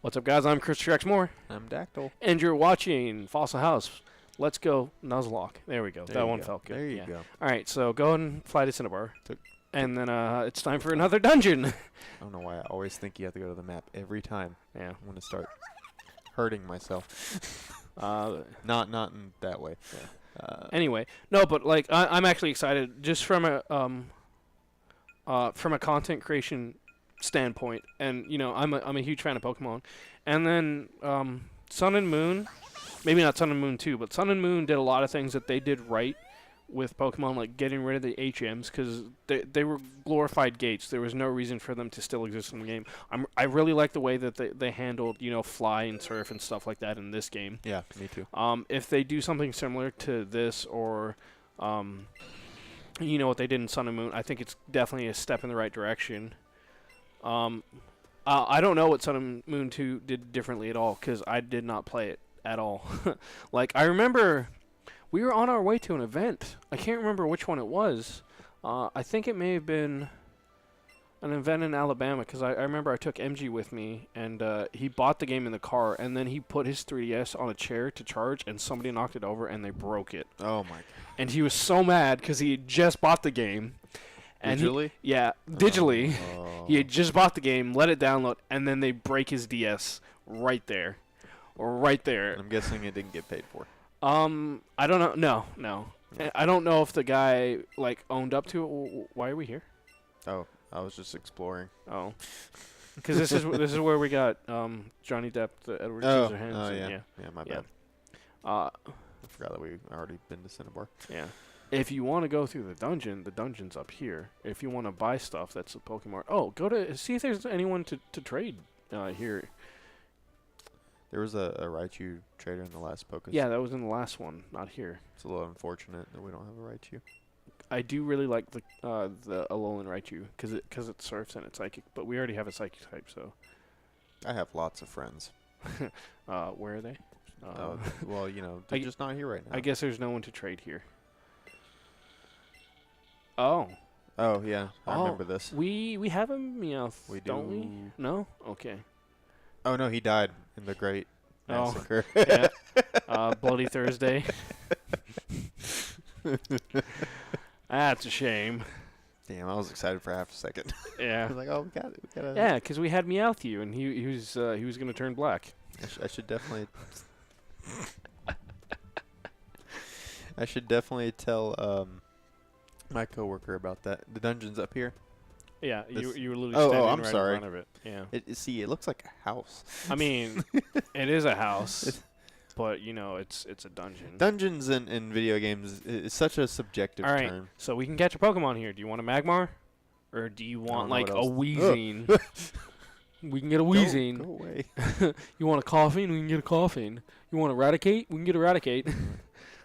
What's up, guys? I'm Chris Moore, I'm Daktyl. and you're watching Fossil House. Let's go Nuzlocke. There we go. There that you one go. felt good. There you go. All right, so go and fly to Cinnabar, and then it's time for another dungeon. I don't know why I always think you have to go to the map every time. Yeah. I'm gonna start hurting myself. Not in that way. Yeah. Anyway, no, but like I'm actually excited just from a content creation standpoint, and you know I'm a huge fan of Pokemon, and then Sun and Moon, maybe not Sun and Moon 2, but Sun and Moon did a lot of things that they did right with Pokemon, like getting rid of the HMs because they were glorified gates. There was no reason for them to still exist in the game. I really like the way that they handled fly and surf and stuff like that in this game. Yeah, me too. If they do something similar to this or what they did in Sun and Moon, I think it's definitely a step in the right direction. I don't know what Sun and Moon 2 did differently at all because I did not play it at all. Like, I remember we were on our way to an event. I can't remember which one it was. I think it may have been an event in Alabama because I remember I took MG with me, and he bought the game in the car, and then he put his 3DS on a chair to charge, and somebody knocked it over, and they broke it. Oh, my God. And he was so mad because he had just bought the game. And digitally? Digitally. Oh. He had just bought the game, let it download, and then they break his DS right there. Right there. I'm guessing it didn't get paid for. I don't know. No. I don't know if the guy, owned up to it. Why are we here? Oh, I was just exploring. Oh. Because this is where we got Johnny Depp, the Edward Scissorhands. Oh, yeah. Yeah, my bad. I forgot that we've already been to Cinnabar. Yeah. If you want to go through the dungeon's up here. If you want to buy stuff, that's a Pokemon. Oh, go to see if there's anyone to trade here. There was a Raichu trader in the last Pokemon. Yeah, that was in the last one, not here. It's a little unfortunate that we don't have a Raichu. I do really like the Alolan Raichu because it surfs and it's psychic, but we already have a psychic type, so. I have lots of friends. Where are they? Well, they're just not here right now. I guess there's no one to trade here. Oh. Oh, yeah. I remember this. We have a Meowth, don't we? do. No? Okay. Oh, no, he died in the Great Massacre. Yeah. Bloody Thursday. That's a shame. Damn, I was excited for half a second. Yeah. I was like, oh, we got it. We got it. Yeah, because we had Meowth, and he was going to turn black. I should definitely... I should definitely tell my coworker about that. The dungeon's up here. Yeah, you were literally standing I'm right sorry. in front of it. Yeah. See, it looks like a house. I mean, it is a house, but it's a dungeon. Dungeons in video games is such a subjective term. All right, so we can catch a Pokemon here. Do you want a Magmar, or do you want a Weezing? We can get a Weezing. Go away. You want a Coughing? We can get a Coughing. You want Eradicate? We can get Eradicate.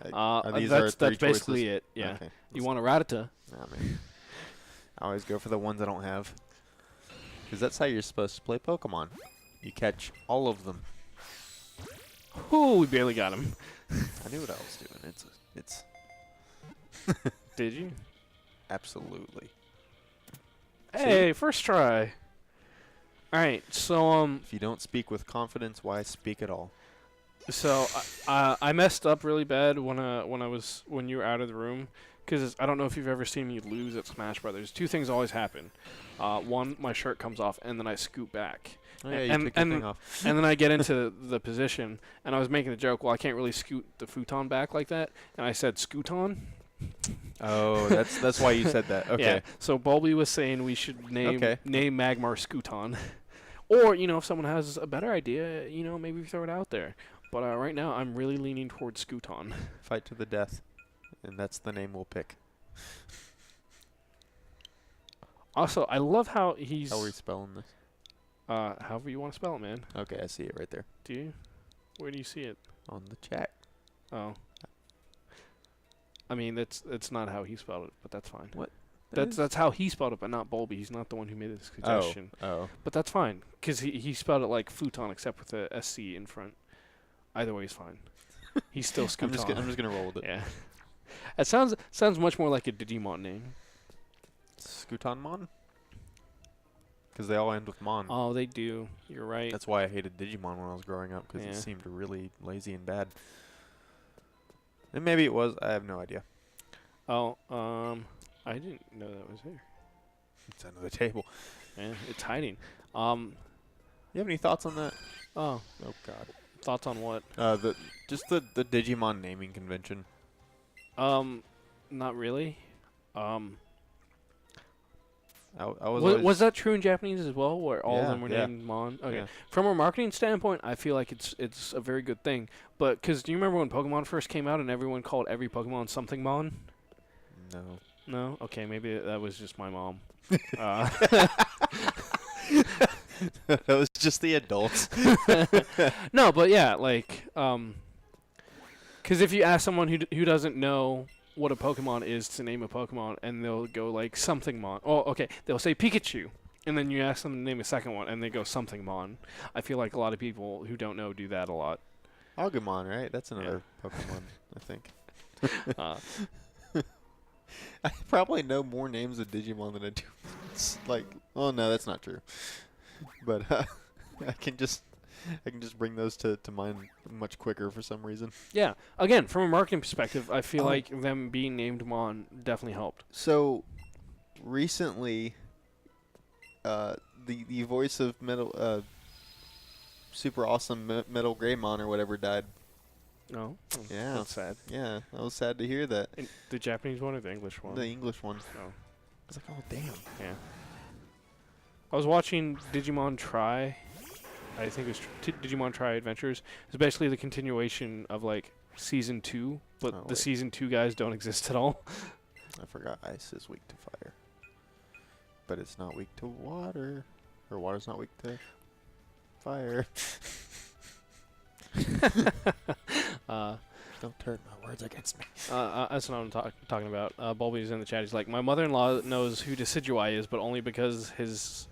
That's basically it. Yeah. Okay. You want a Rattata? Nah, man. I always go for the ones I don't have. Because that's how you're supposed to play Pokemon. You catch all of them. Ooh, we barely got him. I knew what I was doing. It's. Did you? Absolutely. Hey, first try. All right, so if you don't speak with confidence, why speak at all? So I messed up really bad when you were out of the room. Because I don't know if you've ever seen me lose at Smash Brothers. Two things always happen. One, my shirt comes off, and then I scoot back. Oh, yeah, you pick your thing off. And then I get into the position, and I was making the joke, well, I can't really scoot the futon back like that. And I said, scooton. Oh, that's why you said that. Okay. Yeah, so Bulby was saying we should name Magmar Scooton. Or, if someone has a better idea, maybe throw it out there. But right now, I'm really leaning towards Scooton. Fight to the death. And that's the name we'll pick. Also, I love how he's... How are we spelling this? However you want to spell it, man. Okay, I see it right there. Do you? Where do you see it? On the chat. Oh. I mean, that's not how he spelled it, but that's fine. What? That's how he spelled it, but not Bulby. He's not the one who made the suggestion. Oh. But that's fine, because he spelled it like futon, except with a SC in front. Either way is fine. He's still Scooton. I'm just gonna roll with it. Yeah. It sounds much more like a Digimon name. Scootonmon? because they all end with Mon. Oh, they do. You're right. That's why I hated Digimon when I was growing up, because Yeah. it seemed really lazy and bad. And maybe it was. I have no idea. Oh, I didn't know that was there. It's under the table. Yeah, it's hiding. You have any thoughts on that? Oh, Oh God. thoughts on what? The Digimon naming convention. Not really. I was always, Was that true in Japanese as well, where all of Yeah, them were yeah. named Mon? Okay. Yeah. From a marketing standpoint, I feel like it's a very good thing. But because do you remember when Pokemon first came out and everyone called every Pokemon something Mon? No. No. Okay, maybe that was just my mom. That was just the adults. No, but yeah, like, because if you ask someone who doesn't know what a Pokemon is to name a Pokemon, and they'll go like something Mon. Oh, okay, they'll say Pikachu, and then you ask them to name a second one, and they go something Mon. I feel like a lot of people who don't know do that a lot. Agumon, right? That's another Pokemon, I think. I probably know more names of Digimon than I do. Like, oh no, that's not true. But I can just bring those to mind much quicker for some reason. Yeah. Again, from a marketing perspective, I feel like them being named Mon definitely helped. So recently, the voice of Metal, super awesome Metal Greymon or whatever died. No. Yeah, That's sad. Yeah, I was sad to hear that. The Japanese one or the English one? The English one. Oh. I was like, oh damn. Yeah. I was watching Digimon Try. I think it was Digimon Try Adventures. It's basically the continuation of like season 2, but Oh, the wait. season 2 guys don't exist at all. I forgot ice is weak to fire. But it's not weak to water. Or water's not weak to fire. Don't turn my words against me. That's what I'm talking about. Bulby's in the chat. He's like, my mother-in-law knows who Decidueye is, but only because his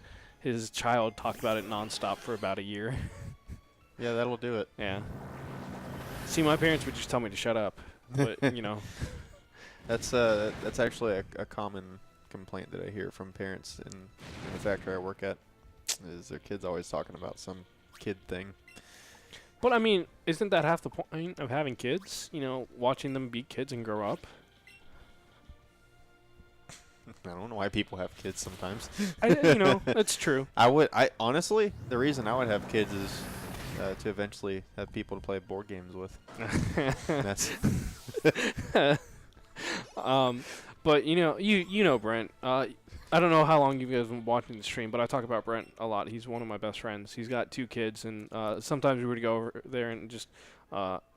child talked about it nonstop for about a year. Yeah, that'll do it. Yeah. See, my parents would just tell me to shut up, but you know. That's actually a common complaint that I hear from parents in the factory I work at. Is their kids always talking about some kid thing? But I mean, isn't that half the point of having kids? You know, watching them be kids and grow up. I don't know why people have kids sometimes. You know, that's true. I honestly, the reason I would have kids is to eventually have people to play board games with. That's But you know Brent. I don't know how long you guys have been watching the stream, but I talk about Brent a lot. He's one of my best friends. He's got 2 kids, and sometimes we would go over there and just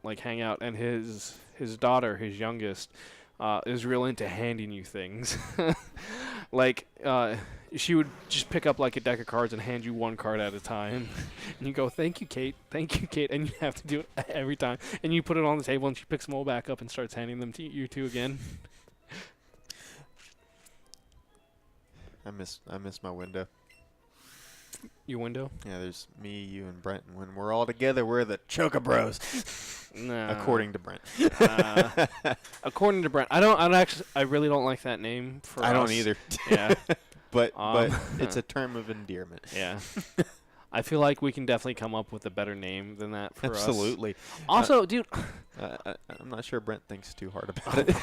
like hang out. And his daughter, his youngest, is real into handing you things. Like she would just pick up like a deck of cards and hand you one card at a time, and you go, "Thank you, Kate. Thank you, Kate," and you have to do it every time. And you put it on the table, and she picks them all back up and starts handing them to you 2 again. I miss my window. Your window? Yeah, there's me, you, and Brent, and when we're all together, we're the Choca Bros. Nah. According to Brent. According to Brent, I really don't like that name for I us. don't either. Yeah. but it's a term of endearment. Yeah. I feel like we can definitely come up with a better name than that for us. Absolutely. Also, dude. I'm not sure Brent thinks too hard about it.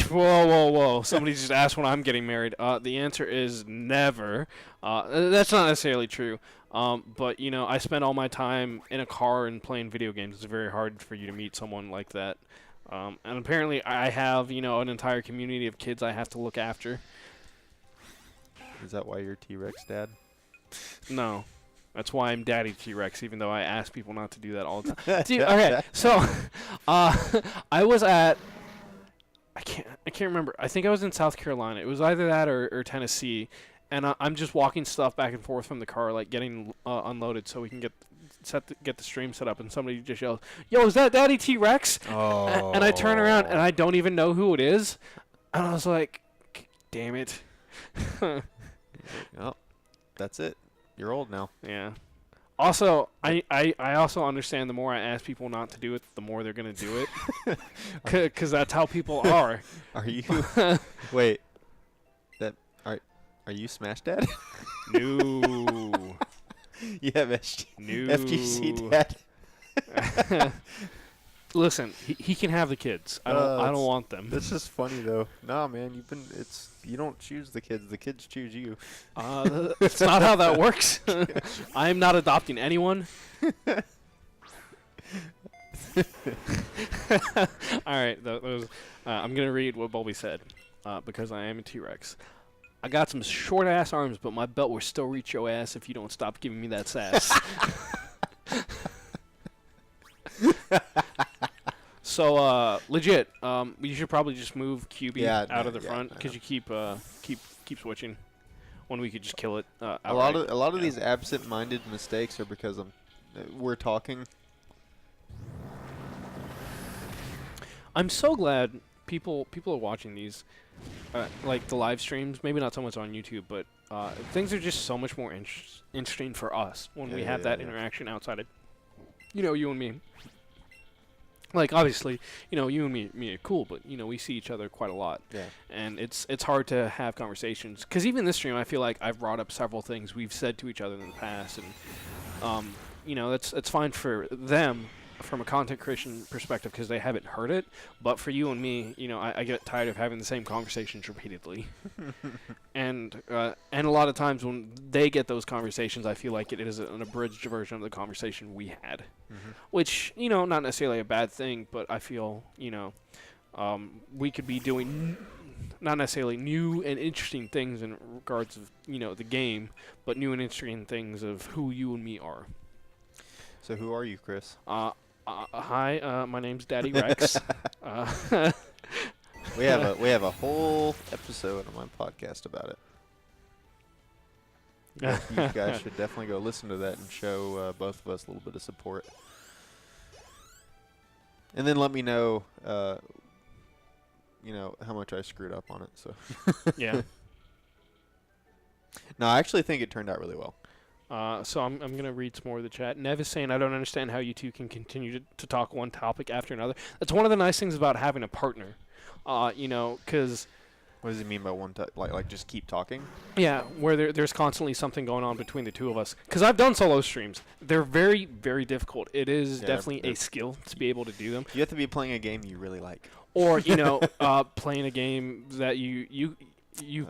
Whoa. Somebody just asked when I'm getting married. The answer is never. That's not necessarily true. But, you know, I spend all my time in a car and playing video games. It's very hard for you to meet someone like that. And apparently I have, you know, an entire community of kids I have to look after. Is that why you're T-Rex dad? No. That's why I'm Daddy T-Rex, even though I ask people not to do that all the time. Dude, okay, so I was at I can't remember. I think I was in South Carolina. It was either that or Tennessee, and I'm just walking stuff back and forth from the car, like getting unloaded, so we can get the stream set up. And somebody just yells, "Yo, is that Daddy T-Rex?" Oh. And I turn around and I don't even know who it is, and I was like, "Damn it!" Oh, that's it. You're old now. Yeah. Also, I also understand the more I ask people not to do it, the more they're going to do it. Because that's how people are. Are you? Wait. Are you Smash Dad? No. You have No. FGC dad. Listen, he can have the kids. I don't want them. This is funny though. Nah, man, you don't choose the kids. The kids choose you. It's not how that works. I am not adopting anyone. All right, I'm gonna read what Bulby said because I am a T-Rex. I got some short ass arms, but my belt will still reach your ass if you don't stop giving me that sass. So legit, you should probably just move QB out of the front because you keep switching. When we could just kill it. A lot of these absent-minded mistakes are because we're talking. I'm so glad people are watching these, like the live streams. Maybe not so much on YouTube, but things are just so much more interesting for us when we have that interaction outside of, you and me. Like, obviously, you and me are cool, but, we see each other quite a lot. Yeah. And it's hard to have conversations. Because even this stream, I feel like I've brought up several things we've said to each other in the past. And, that's fine for them from a content creation perspective because they haven't heard it. But for you and me, I get tired of having the same conversations repeatedly. And a lot of times when they get those conversations, I feel like it is an abridged version of the conversation we had. Mm-hmm. Which, not necessarily a bad thing, but I feel, we could be doing not necessarily new and interesting things in regards of, the game, but new and interesting things of who you and me are. So who are you, Chris? Hi, my name's Daddy Rex. We have a whole episode on my podcast about it. You guys should definitely go listen to that and show both of us a little bit of support. And then let me know, how much I screwed up on it. So. Yeah. No, I actually think it turned out really well. So I'm going to read some more of the chat. Nev is saying, I don't understand how you two can continue to talk one topic after another. That's one of the nice things about having a partner, because... What does he mean by one like just keep talking? Yeah, where there's constantly something going on between the two of us. Because I've done solo streams. They're very, very difficult. It is definitely a skill to be able to do them. You have to be playing a game you really like. Or, playing a game that you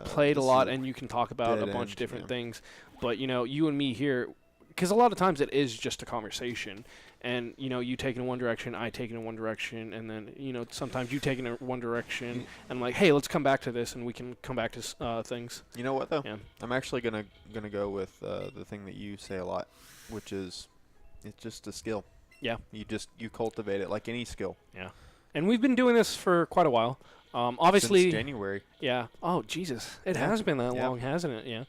played a lot and you can talk about a bunch of different things. But, you and me here, because a lot of times it is just a conversation. And, you take in one direction, I take in one direction, and then, sometimes you take in one direction, and I'm like, hey, let's come back to this, and we can come back to things. You know what, though? Yeah. I'm actually gonna go with the thing that you say a lot, which is it's just a skill. Yeah. You cultivate it like any skill. Yeah. And we've been doing this for quite a while. Obviously. Since January. Yeah. Oh, Jesus. It has been that long, hasn't it? Yeah.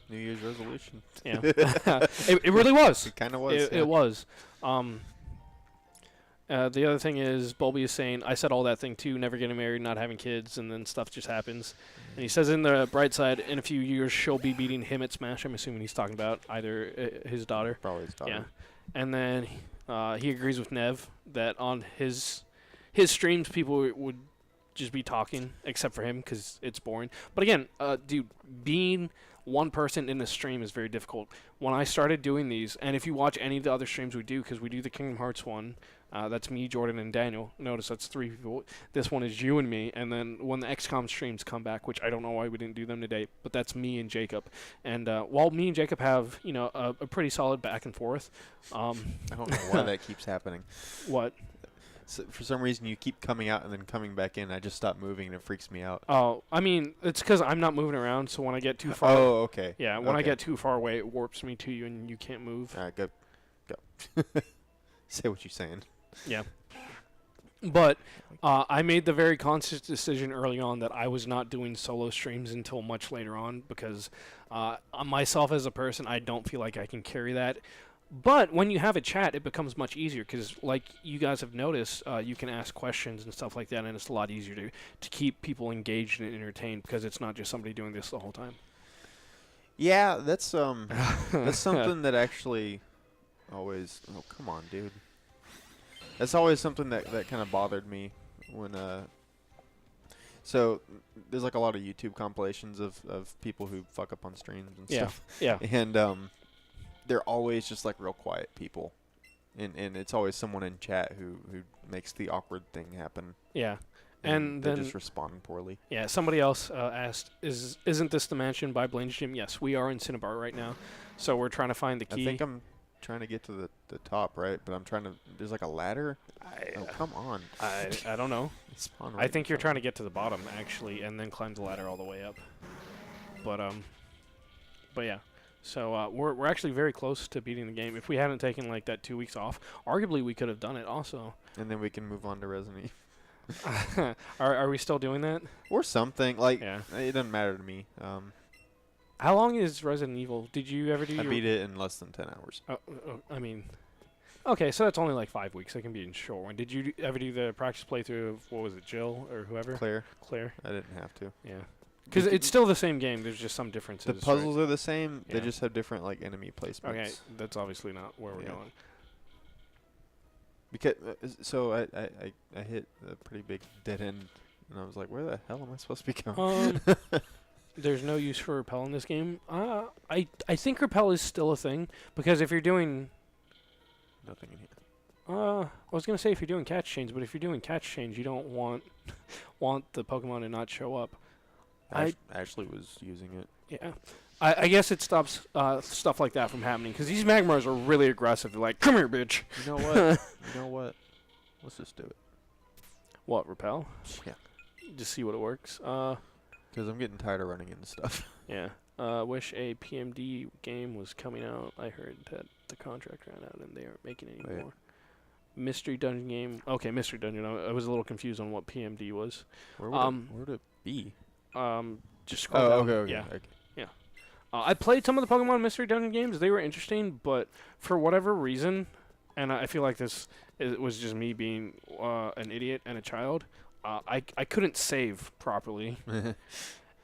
New Year's resolution. Yeah. it really was. It kind of was. It was. The other thing is, Bulby is saying, I said all that thing too, never getting married, not having kids, and then stuff just happens. And he says in the bright side, in a few years, she'll be beating him at Smash. I'm assuming he's talking about either his daughter. Probably his daughter. Yeah. And then he agrees with Nev that on his streams, people would just be talking, except for him, because it's boring. But again, dude, being one person in a stream is very difficult. When I started doing these, and if you watch any of the other streams we do, because we do the Kingdom Hearts one, that's me, Jordan, and Daniel. Notice that's 3 people. This one is you and me. And then when the XCOM streams come back, which I don't know why we didn't do them today, but that's me and Jacob. And while me and Jacob have, a pretty solid back and forth. I don't know why that keeps happening. What? So for some reason, you keep coming out and then coming back in. I just stop moving, and it freaks me out. Oh, I mean, it's because I'm not moving around, so when I get too far... Oh, okay. Yeah, when I get too far away, it warps me to you, and you can't move. All right, go. Say what you're saying. Yeah. But I made the very conscious decision early on that I was not doing solo streams until much later on because myself as a person, I don't feel like I can carry that. But when you have a chat, it becomes much easier because, like you guys have noticed, you can ask questions and stuff like that, and it's a lot easier to keep people engaged and entertained because it's not just somebody doing this the whole time. Yeah, that's something that actually always... Oh, come on, dude. That's always something that kind of bothered me when... So, there's like a lot of YouTube compilations of people who fuck up on streams and stuff. Yeah. And they're always just like real quiet people, and it's always someone in chat who makes the awkward thing happen. Yeah. And they then just respond poorly. Yeah, somebody else asked, isn't this the mansion by Blaine's Gym? Yes, we are in Cinnabar right now. So we're trying to find the key. I think I'm trying to get to the top, right? But I'm trying to. There's like a ladder. Oh, come on. I don't know. Spawn I think you're trying to get to the bottom actually, and then climb the ladder all the way up. But yeah. So we're actually very close to beating the game. If we hadn't taken like that 2 weeks off, arguably we could have done it also. And then we can move on to Resident Evil. Are we still doing that? Or something. Like, Yeah. it doesn't matter to me. How long is Resident Evil? Did you ever do I beat it in less than 10 hours. I mean, okay, so that's only like 5 weeks. That can be in short one. Did you ever do the practice playthrough of, what was it, Jill or whoever? Claire. I didn't have to. Yeah. Because it's still the same game. There's just some differences. The puzzles are the same. Yeah. They just have different, like, enemy placements. Okay, that's obviously not where we're going. Because so I hit a pretty big dead end, and I was like, where the hell am I supposed to be going? There's no use for repel in this game. I think repel is still a thing, because if you're doing... Nothing in here. I was going to say if you're doing catch chains, but if you're doing catch chains, you don't want the Pokemon to not show up. I actually was using it. Yeah. I guess it stops stuff like that from happening, because these Magmars are really aggressive. They're like, come here, bitch. You know what? Let's just do it. What, repel? Yeah. Just see what it works. Because I'm getting tired of running into stuff. Yeah. Wish a PMD game was coming out. I heard that the contract ran out and they aren't making any more. Mystery Dungeon game. Okay, Mystery Dungeon. I was a little confused on what PMD was. Where would it be? Just scroll down. Okay. Yeah. Okay. Yeah. I played some of the Pokemon Mystery Dungeon games. They were interesting, but for whatever reason, and I feel like it was just me being an idiot and a child, I couldn't save properly.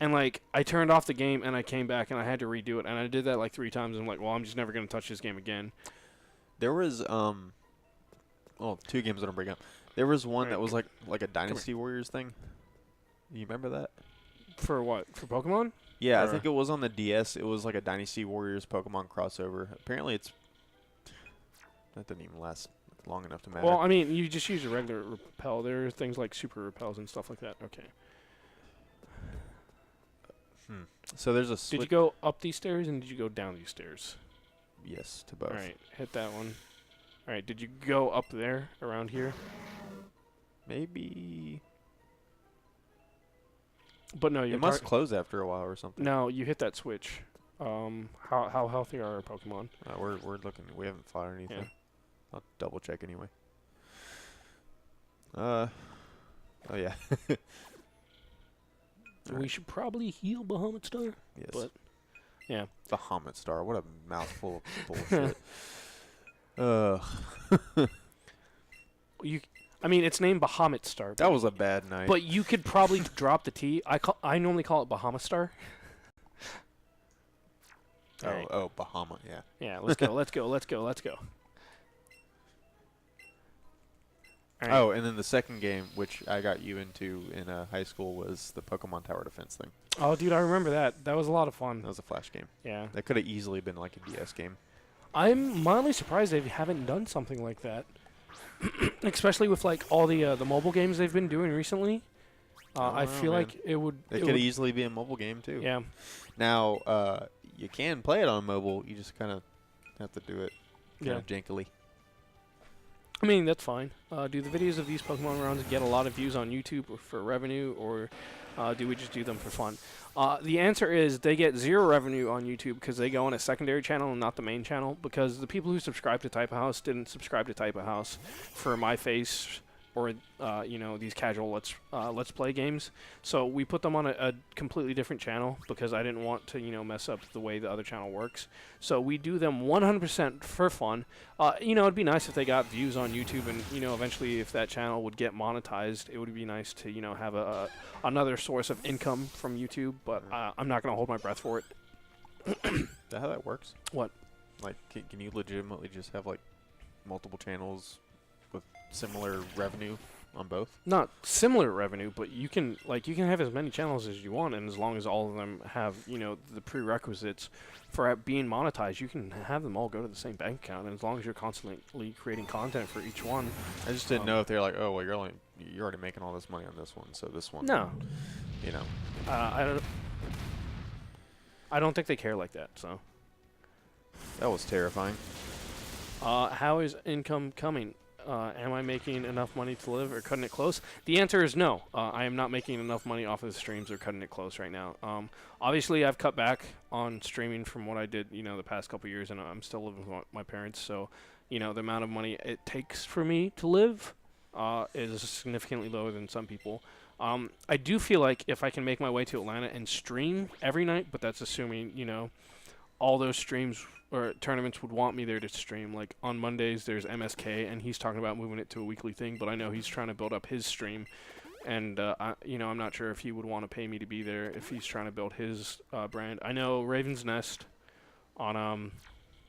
And, like, I turned off the game, and I came back, and I had to redo it. And I did that, like, 3 times. And I'm like, well, I'm just never going to touch this game again. There was, 2 games that I'm bringing up. There was one that was, like a Dynasty Warriors thing. You remember that? For what? For Pokemon? Yeah, I think it was on the DS. It was, like, a Dynasty Warriors Pokemon crossover. Apparently that didn't even last long enough to matter. Well, I mean, you just use a regular repel. There are things like super repels and stuff like that. Okay. So there's a Did you go up these stairs and did you go down these stairs? Yes, to both. All right, hit that one. All right, did you go up there around here? Maybe. But no, it must close after a while or something. No, you hit that switch. How healthy are our Pokemon? We're looking. We haven't fought anything. Yeah. I'll double check anyway. Oh yeah. We should probably heal Bahamut Star. Yes. But yeah. Bahamut Star. What a mouthful of bullshit. I mean, it's named Bahamut Star. That was a bad night. But you could probably drop the T. I normally call it Bahamut Star. Oh, Bahama. Yeah. Yeah. Let's go. Let's go. Right. Oh, and then the second game, which I got you into in high school, was the Pokemon Tower Defense thing. Oh, dude, I remember that. That was a lot of fun. That was a Flash game. Yeah. That could have easily been like a DS game. I'm mildly surprised they haven't done something like that. Especially with, like, all the mobile games they've been doing recently. I feel like it would... It could easily be a mobile game, too. Yeah. Now, you can play it on mobile. You just kind of have to do it kind of jankily. I mean, that's fine. Do the videos of these Pokemon rounds get a lot of views on YouTube for revenue, or do we just do them for fun? The answer is they get 0 revenue on YouTube because they go on a secondary channel and not the main channel, because the people who subscribe to Type of House didn't subscribe to Type of House for my face or these casual let's play games. So we put them on a completely different channel because I didn't want to mess up the way the other channel works. So we do them 100% for fun. It'd be nice if they got views on YouTube, and eventually if that channel would get monetized, it would be nice to have another source of income from YouTube. But I'm not gonna hold my breath for it. Is that how that works? What? Like, can you legitimately just have like multiple channels with similar revenue? on both? Not similar revenue, but you can have as many channels as you want, and as long as all of them have the prerequisites for being monetized, you can have them all go to the same bank account. And as long as you're constantly creating content for each one. I just didn't know if they're like, oh well, you're already making all this money on this one, so this one. No. I I don't think they care like that. So. That was terrifying. How is income coming? Am I making enough money to live or cutting it close? The answer is no. I am not making enough money off of the streams or cutting it close right now. Obviously, I've cut back on streaming from what I did, the past couple years, and I'm still living with my parents. So, the amount of money it takes for me to live is significantly lower than some people. I do feel like if I can make my way to Atlanta and stream every night, but that's assuming, all those streams or tournaments would want me there to stream. Like on Mondays, there's MSK, and he's talking about moving it to a weekly thing. But I know he's trying to build up his stream, and I'm not sure if he would want to pay me to be there if he's trying to build his brand. I know Raven's Nest on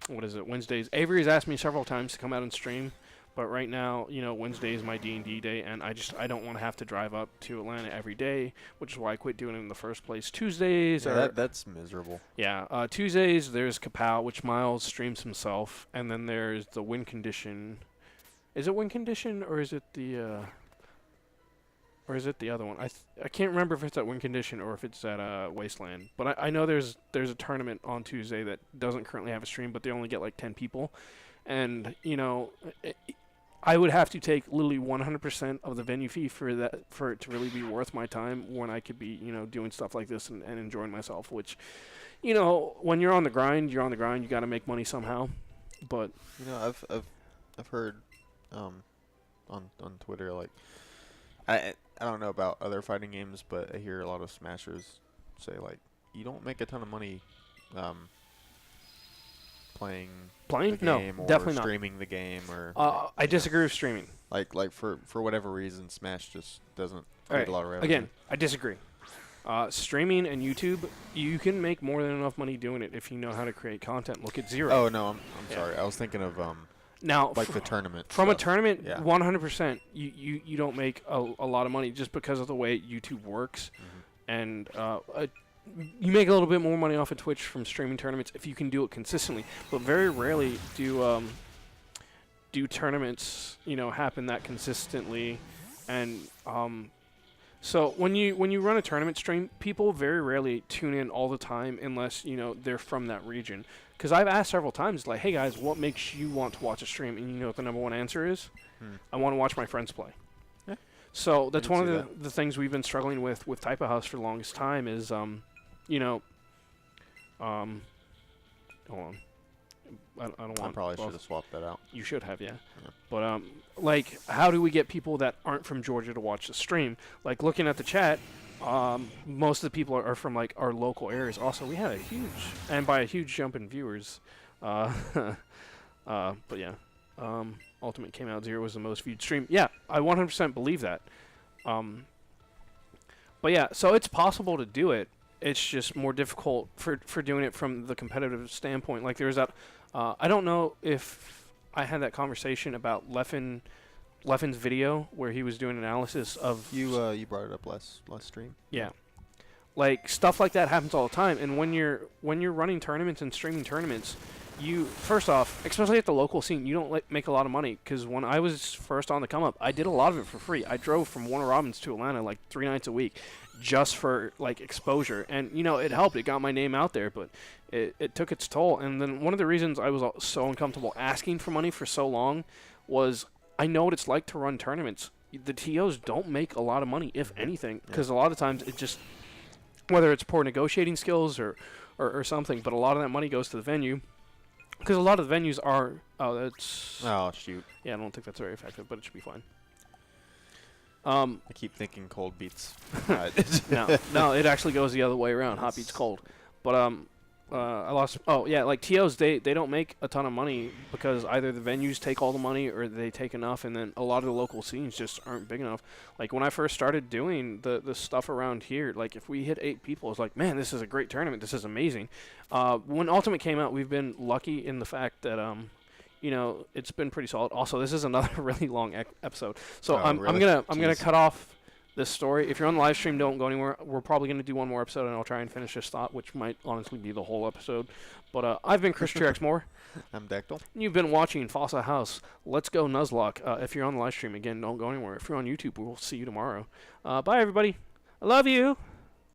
Wednesdays. Avery's asked me several times to come out and stream, but right now, Wednesday is my D&D day, and I don't want to have to drive up to Atlanta every day, which is why I quit doing it in the first place. Tuesdays that's miserable. Yeah, Tuesdays there's Kapow, which Miles streams himself, and then there's the Win Condition. Is it Win Condition or is it the other one? I can't remember if it's at Win Condition or if it's at Wasteland. But I know there's a tournament on Tuesday that doesn't currently have a stream, but they only get like 10 people, and I would have to take literally 100% of the venue fee for it to really be worth my time when I could be, doing stuff like this and enjoying myself, which, when you're on the grind, you're on the grind. You got to make money somehow. But I've heard on Twitter, like I don't know about other fighting games, but I hear a lot of smashers say like you don't make a ton of money playing the game, no, or definitely streaming the game, or I disagree with streaming. Like for whatever reason, Smash just doesn't create a lot of revenue. Again, I disagree. Streaming and YouTube, you can make more than enough money doing it if you know how to create content. Look at Zero. Oh no, I'm sorry. I was thinking of now like the tournament. From stuff. a tournament, Yeah. 100%. You don't make a lot of money just because of the way YouTube works, and you make a little bit more money off of Twitch from streaming tournaments if you can do it consistently. But very rarely do tournaments happen that consistently, and so when you run a tournament stream, people very rarely tune in all the time unless they're from that region. Because I've asked several times, like, hey guys, what makes you want to watch a stream? And you know what the number one answer is? I want to watch my friends play. Yeah. So that's one of the things we've been struggling with Type of House for the longest time is hold on. I don't want. I probably should have swapped that out. You should have, yeah. But like, how do we get people that aren't from Georgia to watch the stream? Like, looking at the chat, most of the people are from like our local areas. Also, we had a huge jump in viewers. But yeah, Ultimate came out, Zero was the most viewed stream. Yeah, I 100% believe that. But yeah, so it's possible to do it. It's just more difficult for doing it from the competitive standpoint. Like there's that. I don't know if I had that conversation about Leffen's video where he was doing analysis of you brought it up last stream. Yeah, like stuff like that happens all the time. And when you're running tournaments and streaming tournaments, you first off, especially at the local scene, you don't make a lot of money. Because when I was first on the come up, I did a lot of it for free. I drove from Warner Robins to Atlanta like 3 nights a week, just for like exposure, and it helped. It got my name out there, but it took its toll. And then one of the reasons I was so uncomfortable asking for money for so long was I know what it's like to run tournaments. The TOs don't make a lot of money, if anything, because a lot of times it just, whether it's poor negotiating skills or something, but a lot of that money goes to the venue. Because a lot of the venues are... Oh, shoot. Yeah, I don't think that's very effective, but it should be fine. I keep thinking cold beats. No, it actually goes the other way around. Hot beats cold. But I lost... Oh, yeah, like TOs, they don't make a ton of money because either the venues take all the money or they take enough, and then a lot of the local scenes just aren't big enough. Like, when I first started doing the stuff around here, like, if we hit 8 people, it's like, man, this is a great tournament. This is amazing. When Ultimate came out, we've been lucky in the fact that, you know, it's been pretty solid. Also, this is another really long episode, so Oh, I'm really? gonna Jeez. cut off this story. If you're on the live stream, don't go anywhere. We're probably gonna do one more episode, and I'll try and finish this thought, which might honestly be the whole episode. But I've been Chris Trex Moore. I'm Daktyl. You've been watching Fossil House. Let's go Nuzlocke. If you're on the live stream, again, don't go anywhere. If you're on YouTube, we'll see you tomorrow. Bye, everybody. I love you.